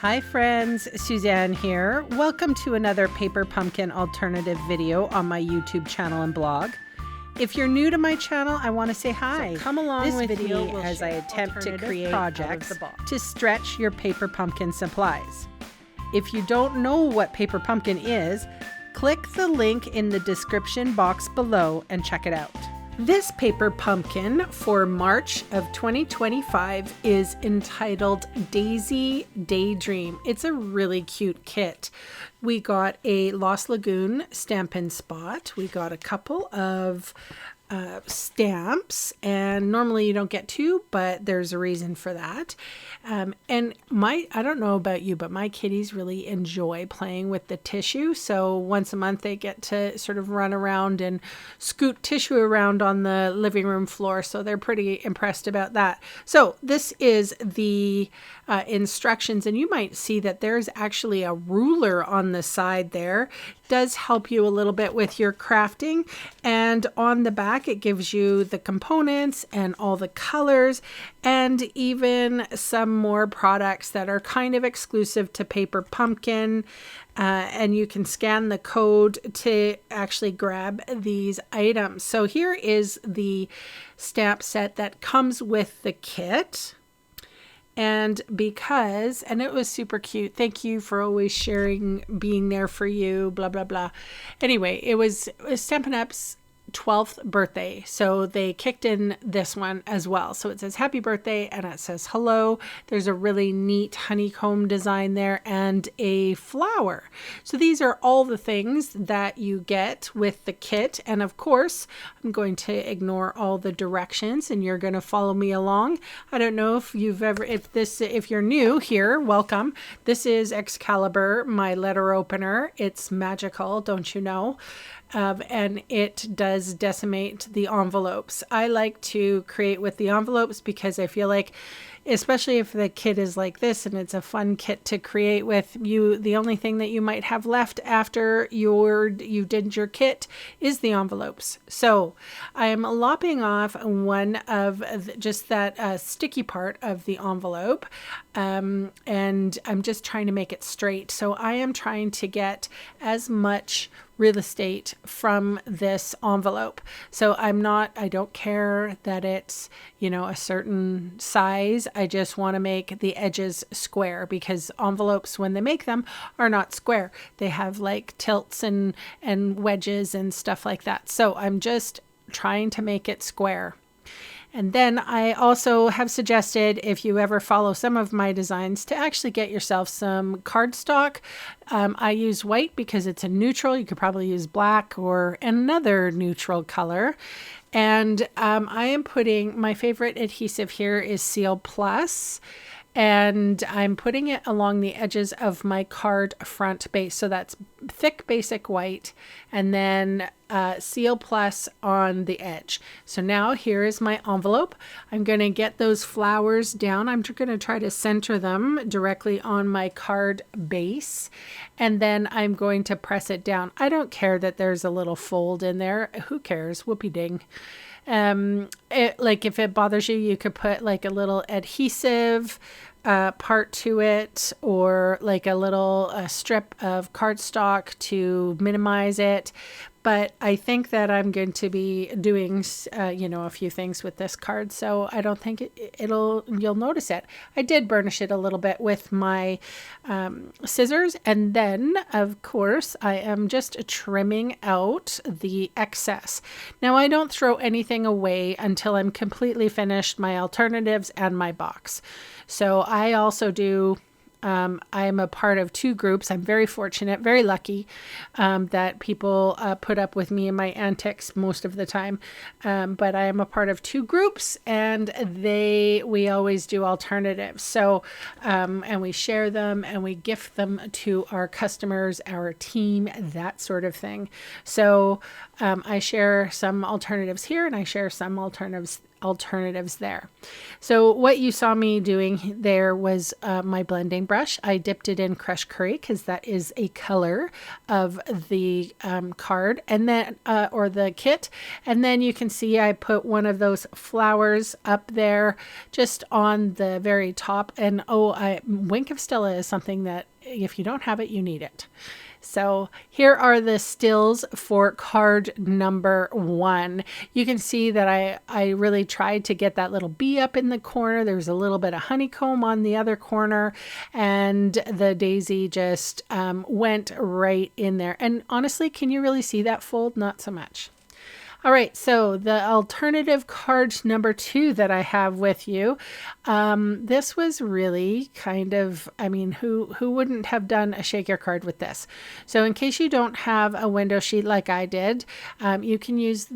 Hi friends, Suzanne here. Welcome to another paper pumpkin alternative video on my YouTube channel and blog. If you're new to my channel, I want to say hi. So come along with me as I attempt to create projects to stretch your paper pumpkin supplies. If you don't know what paper pumpkin is, click the link in the description box below and check it out. This paper pumpkin for March of 2025 is entitled Daisy Daydream. It's a really cute kit. We got a Lost Lagoon Stampin' Spot. We got a couple of stamps, and normally you don't get two, but there's a reason for that. And I don't know about you, but my kitties really enjoy playing with the tissue. So once a month they get to sort of run around and scoot tissue around on the living room floor. So they're pretty impressed about that. So this is the instructions, and you might see that there's actually a ruler on the side there. It does help you a little bit with your crafting, and on the back it gives you the components and all the colors and even some more products that are kind of exclusive to Paper Pumpkin, and you can scan the code to actually grab these items. So here is the stamp set that comes with the kit. And it was super cute. Thank you for always sharing, being there for you, blah, blah, blah. Anyway, it was Stampin' Up's 12th birthday. So they kicked in this one as well. So it says happy birthday and it says hello. There's a really neat honeycomb design there and a flower. So these are all the things that you get with the kit. And of course, I'm going to ignore all the directions and you're going to follow me along. I don't know if if you're new here, welcome. This is Excalibur, my letter opener. It's magical, don't you know? And it does decimate the envelopes. I like to create with the envelopes because I feel like, especially if the kit is like this and it's a fun kit to create with, the only thing that you might have left after you did your kit is the envelopes. So I am lopping off one of just that sticky part of the envelope, and I'm just trying to make it straight. So I am trying to get as much real estate from this envelope. So I don't care that it's, a certain size. I just want to make the edges square because envelopes, when they make them, are not square. They have like tilts and wedges and stuff like that. So I'm just trying to make it square. And then I also have suggested, if you ever follow some of my designs, to actually get yourself some cardstock. I use white because it's a neutral. You could probably use black or another neutral color. And I am putting, my favorite adhesive here is Seal Plus. And I'm putting it along the edges of my card front base. So that's thick basic white and then Seal Plus on the edge. So now here is my envelope. I'm going to get those flowers down. I'm going to try to center them directly on my card base. And then I'm going to press it down. I don't care that there's a little fold in there. Who cares? Whoopie ding. If it bothers you, you could put like a little adhesive part to it, or like a little strip of cardstock to minimize it. But I think that I'm going to be doing, a few things with this card, so I don't think you'll notice it. I did burnish it a little bit with my scissors, and then, of course, I am just trimming out the excess. Now, I don't throw anything away until I'm completely finished my alternatives and my box. So I also do. I'm a part of two groups. I'm very fortunate, very lucky that people put up with me and my antics most of the time. But I am a part of two groups, and we always do alternatives. So, and we share them and we gift them to our customers, our team, that sort of thing. So I share some alternatives here and I share some alternatives alternatives there. So what you saw me doing there was my blending brush. I dipped it in crushed curry because that is a color of the card, and then or the kit. And then you can see I put one of those flowers up there just on the very top. And Wink of Stella is something that if you don't have it, you need it. So here are the stills for card number 1. You can see that I really tried to get that little bee up in the corner. There's a little bit of honeycomb on the other corner, and the daisy just went right in there. And honestly, can you really see that fold? Not so much. All right, so the alternative card number 2 that I have with you, this was really kind of, I mean, who wouldn't have done a shaker card with this? So in case you don't have a window sheet like I did, you can use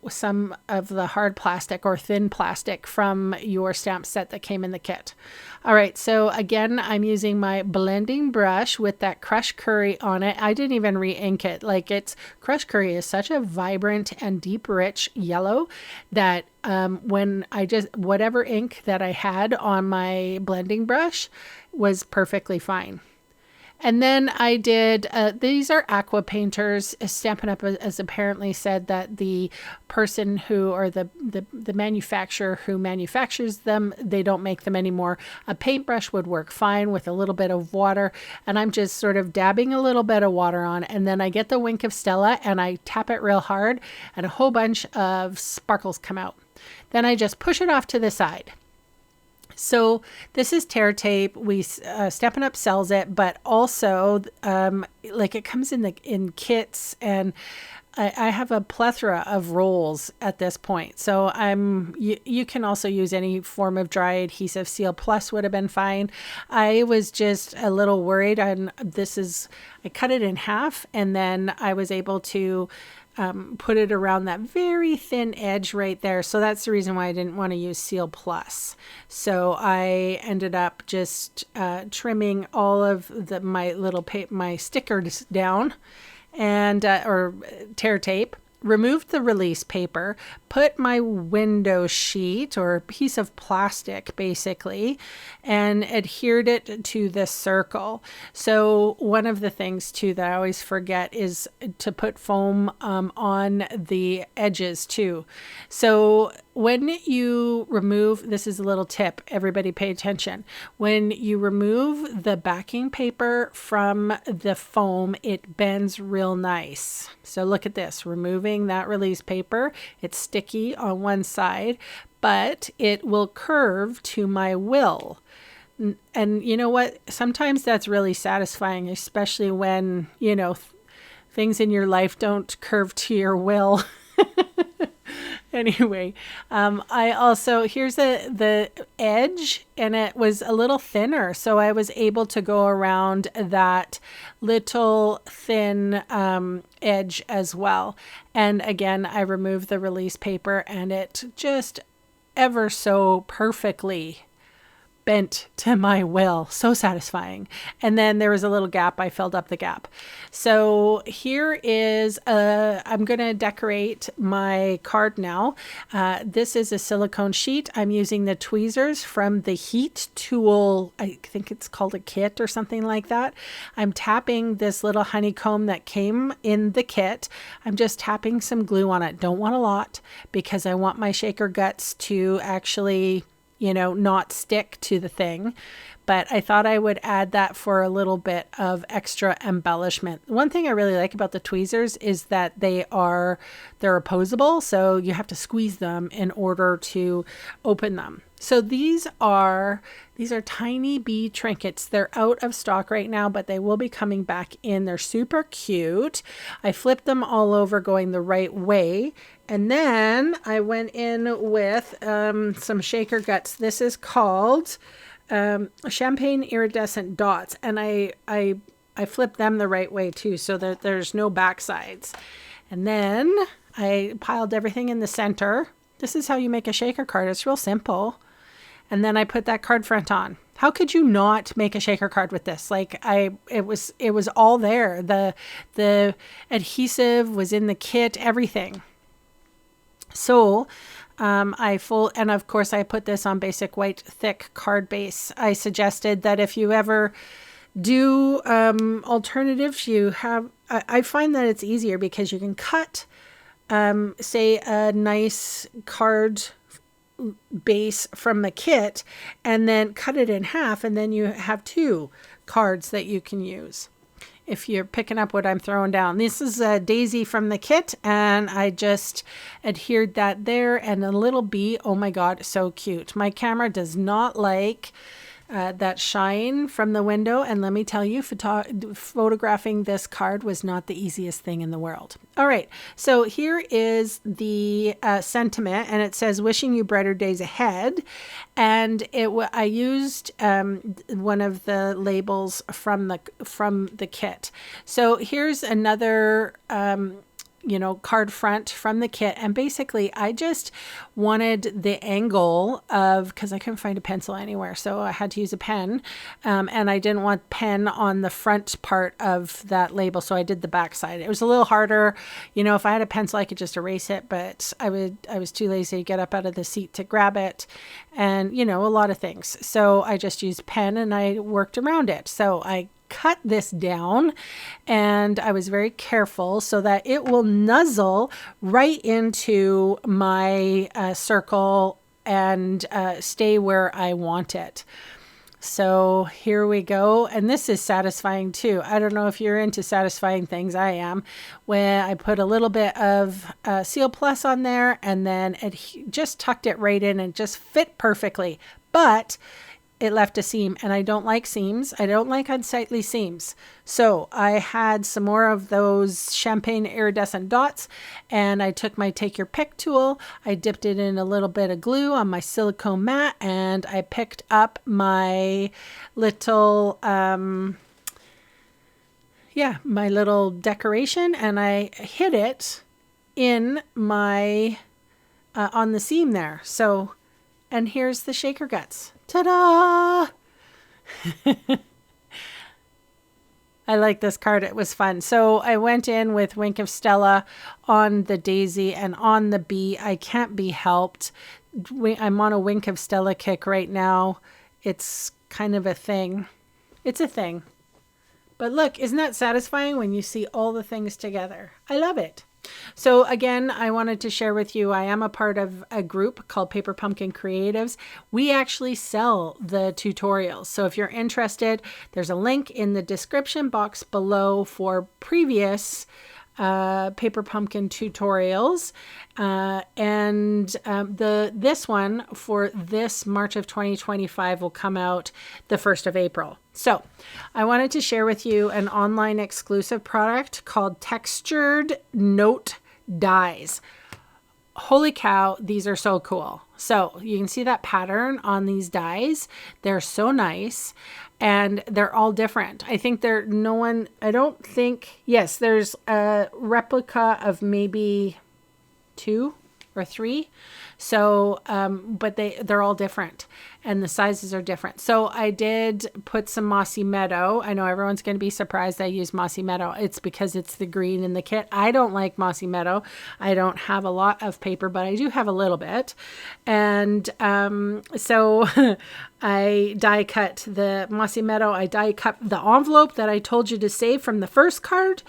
some of the hard plastic or thin plastic from your stamp set that came in the kit. All right, so again, I'm using my blending brush with that crushed curry on it. I didn't even re-ink it. Like, crushed curry is such a vibrant and deep, rich yellow that when whatever ink that I had on my blending brush was perfectly fine. And then I did, these are aqua painters. Stampin' Up! Has apparently said that the person who, or the manufacturer who manufactures them, they don't make them anymore. A paintbrush would work fine with a little bit of water. And I'm just sort of dabbing a little bit of water on it. And then I get the Wink of Stella and I tap it real hard and a whole bunch of sparkles come out. Then I just push it off to the side. So this is tear tape. Stampin' Up! Sells it, but also like it comes in kits, and I have a plethora of rolls at this point. So you can also use any form of dry adhesive. Seal Plus would have been fine. I was just a little worried on I cut it in half, and then I was able to put it around that very thin edge right there. So that's the reason why I didn't want to use Seal Plus. So I ended up just trimming all of my stickers down and or tear tape. Removed the release paper, put my window sheet or piece of plastic basically, and adhered it to the circle. So one of the things too that I always forget is to put foam on the edges too. So when you remove, this is a little tip, everybody pay attention. When you remove the backing paper from the foam, it bends real nice. So look at this, removing that release paper. It's sticky on one side, but it will curve to my will. And you know what? Sometimes that's really satisfying, especially when, things in your life don't curve to your will. Anyway, I also, here's the edge, and it was a little thinner. So I was able to go around that little thin edge as well. And again, I removed the release paper, and it just ever so perfectly bent to my will. So satisfying. And then there was a little gap. I filled up the gap. So here is I'm going to decorate my card now. This is a silicone sheet. I'm using the tweezers from the Heat Tool. I think it's called a kit or something like that. I'm tapping this little honeycomb that came in the kit. I'm just tapping some glue on it. Don't want a lot because I want my shaker guts to actually not stick to the thing. But I thought I would add that for a little bit of extra embellishment. One thing I really like about the tweezers is that they're opposable, so you have to squeeze them in order to open them. So these are tiny bee trinkets. They're out of stock right now, but they will be coming back in. They're super cute. I flipped them all over going the right way. And then I went in with some shaker guts. This is called Champagne Iridescent Dots. And I flipped them the right way too, so that there's no backsides. And then I piled everything in the center. This is how you make a shaker card. It's real simple. And then I put that card front on. How could you not make a shaker card with this? It was all there. The adhesive was in the kit, everything. So and of course I put this on basic white thick card base. I suggested that if you ever do alternatives, I find that it's easier because you can cut, say, a nice card base from the kit and then cut it in half, and then you have 2 cards that you can use. If you're picking up what I'm throwing down. This is a daisy from the kit, and I just adhered that there, and a little bee. Oh my God, so cute. My camera does not like that shine from the window, and let me tell you, photographing this card was not the easiest thing in the world. All right, so here is the sentiment, and it says, "Wishing you brighter days ahead," and I used one of the labels from the kit. So here's another card front from the kit. And basically I just wanted the angle of, because I couldn't find a pencil anywhere, so I had to use a pen. And I didn't want pen on the front part of that label, so I did the back side. It was a little harder. If I had a pencil, I could just erase it, but I was too lazy to get up out of the seat to grab it, and a lot of things. So I just used pen and I worked around it. So I cut this down, and I was very careful so that it will nuzzle right into my circle and stay where I want it. So here we go. And this is satisfying too. I don't know if you're into satisfying things. I am. When I put a little bit of Seal Plus on there, and then it just tucked it right in and just fit perfectly. But it left a seam, and I don't like seams. I don't like unsightly seams. So I had some more of those champagne iridescent dots, and I took my take your pick tool. I dipped it in a little bit of glue on my silicone mat, and I picked up my little, my little decoration, and I hid it in my, on the seam there. So, and here's the shaker guts. Ta-da! I like this card. It was fun. So I went in with Wink of Stella on the daisy and on the bee. I can't be helped. I'm on a Wink of Stella kick right now. It's kind of a thing. It's a thing. But look, isn't that satisfying when you see all the things together? I love it. So again, I wanted to share with you, I am a part of a group called Paper Pumpkin Creatives. We actually sell the tutorials. So if you're interested, there's a link in the description box below for previous Paper Pumpkin tutorials. This one for this March of 2025 will come out the 1st of April. So I wanted to share with you an online exclusive product called Textured Note Dies. Holy cow, these are so cool. So you can see that pattern on these dies. They're so nice, and they're all different. I think there's a replica of maybe 2 or 3. So, but they're all different, and the sizes are different. So I did put some Mossy Meadow. I know everyone's going to be surprised I use Mossy Meadow. It's because it's the green in the kit. I don't like Mossy Meadow. I don't have a lot of paper, but I do have a little bit. And so I die cut the Mossy Meadow. I die cut the envelope that I told you to save from the first card.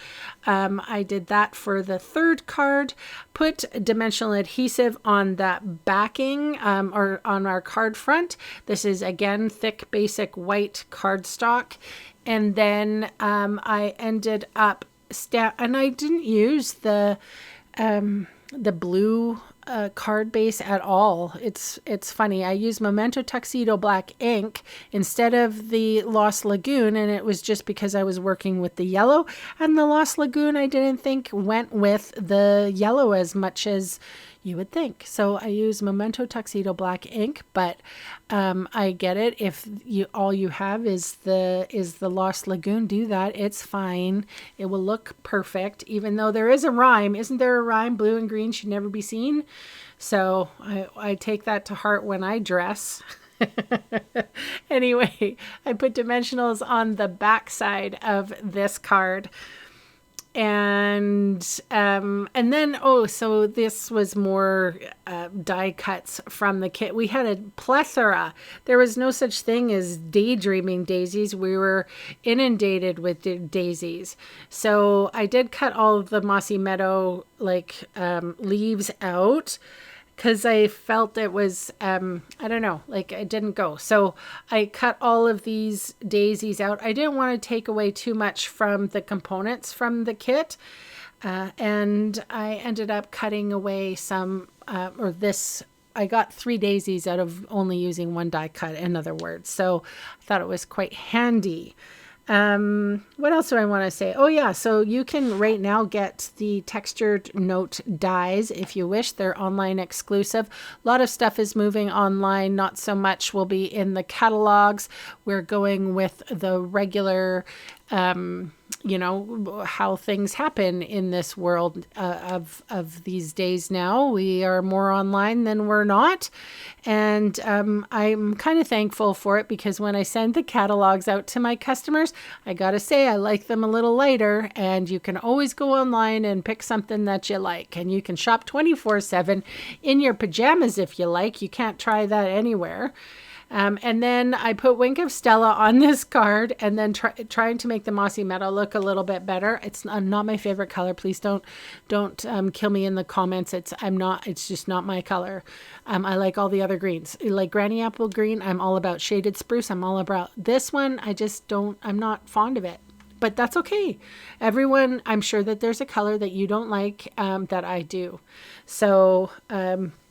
I did that for the third card. Put dimensional adhesive on that backing or on our card front. This is again thick basic white cardstock. And then I ended up and I didn't use the blue card base at all. It's funny. I used Memento Tuxedo black ink instead of the Lost Lagoon, and it was just because I was working with the yellow, and the Lost Lagoon I didn't think went with the yellow as much as you would think. So I use Memento Tuxedo black ink, but I get it. If all you have is the Lost Lagoon, do that. It's fine. It will look perfect, even though there is a rhyme. Isn't there a rhyme? Blue and green should never be seen. So I take that to heart when I dress. Anyway, I put dimensionals on the back side of this card. And then, so this was more die cuts from the kit. We had a plethora. There was no such thing as daydreaming daisies. We were inundated with daisies. So I did cut all of the Mossy Meadow leaves out, because I felt it was, I don't know, it didn't go. So I cut all of these daisies out. I didn't want to take away too much from the components from the kit. And I ended up cutting away some, I got 3 daisies out of only using 1 die cut, in other words. So I thought it was quite handy. What else do I want to say? Oh yeah, so you can right now get the textured note dies if you wish. They're online exclusive. A lot of stuff is moving online, not so much will be in the catalogs. We're going with the regular how things happen in this world of these days now. We are more online than we're not. And I'm kind of thankful for it, because when I send the catalogs out to my customers, I got to say I like them a little lighter, and you can always go online and pick something that you like. And you can shop 24/7 in your pajamas if you like. You can't try that anywhere. And then I put Wink of Stella on this card, and then trying to make the Mossy Meadow look a little bit better. It's not my favorite color. Please don't kill me in the comments. It's just not my color. I like all the other greens. Like Granny Apple Green, I'm all about. Shaded Spruce, I'm all about. This one, I'm not fond of it. But that's okay. Everyone, I'm sure that there's a color that you don't like that I do. So,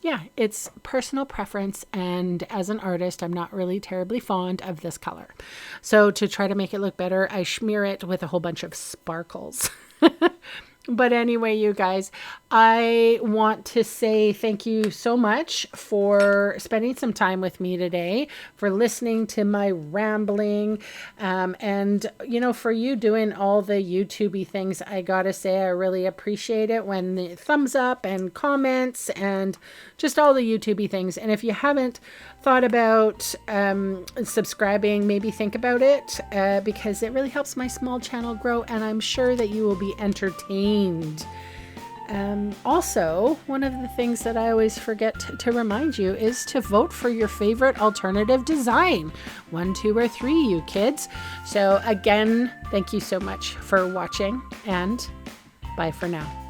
yeah, it's personal preference. And as an artist, I'm not really terribly fond of this color. So to try to make it look better, I smear it with a whole bunch of sparkles. But anyway, you guys, I want to say thank you so much for spending some time with me today, for listening to my rambling, and, for you doing all the YouTube-y things. I gotta say, I really appreciate it when the thumbs up and comments and just all the YouTube-y things. And if you haven't thought about subscribing, maybe think about it, because it really helps my small channel grow, and I'm sure that you will be entertained. Also, one of the things that I always forget to remind you is to vote for your favorite alternative design. 1, 2, or 3, you kids. So again, thank you so much for watching, and bye for now.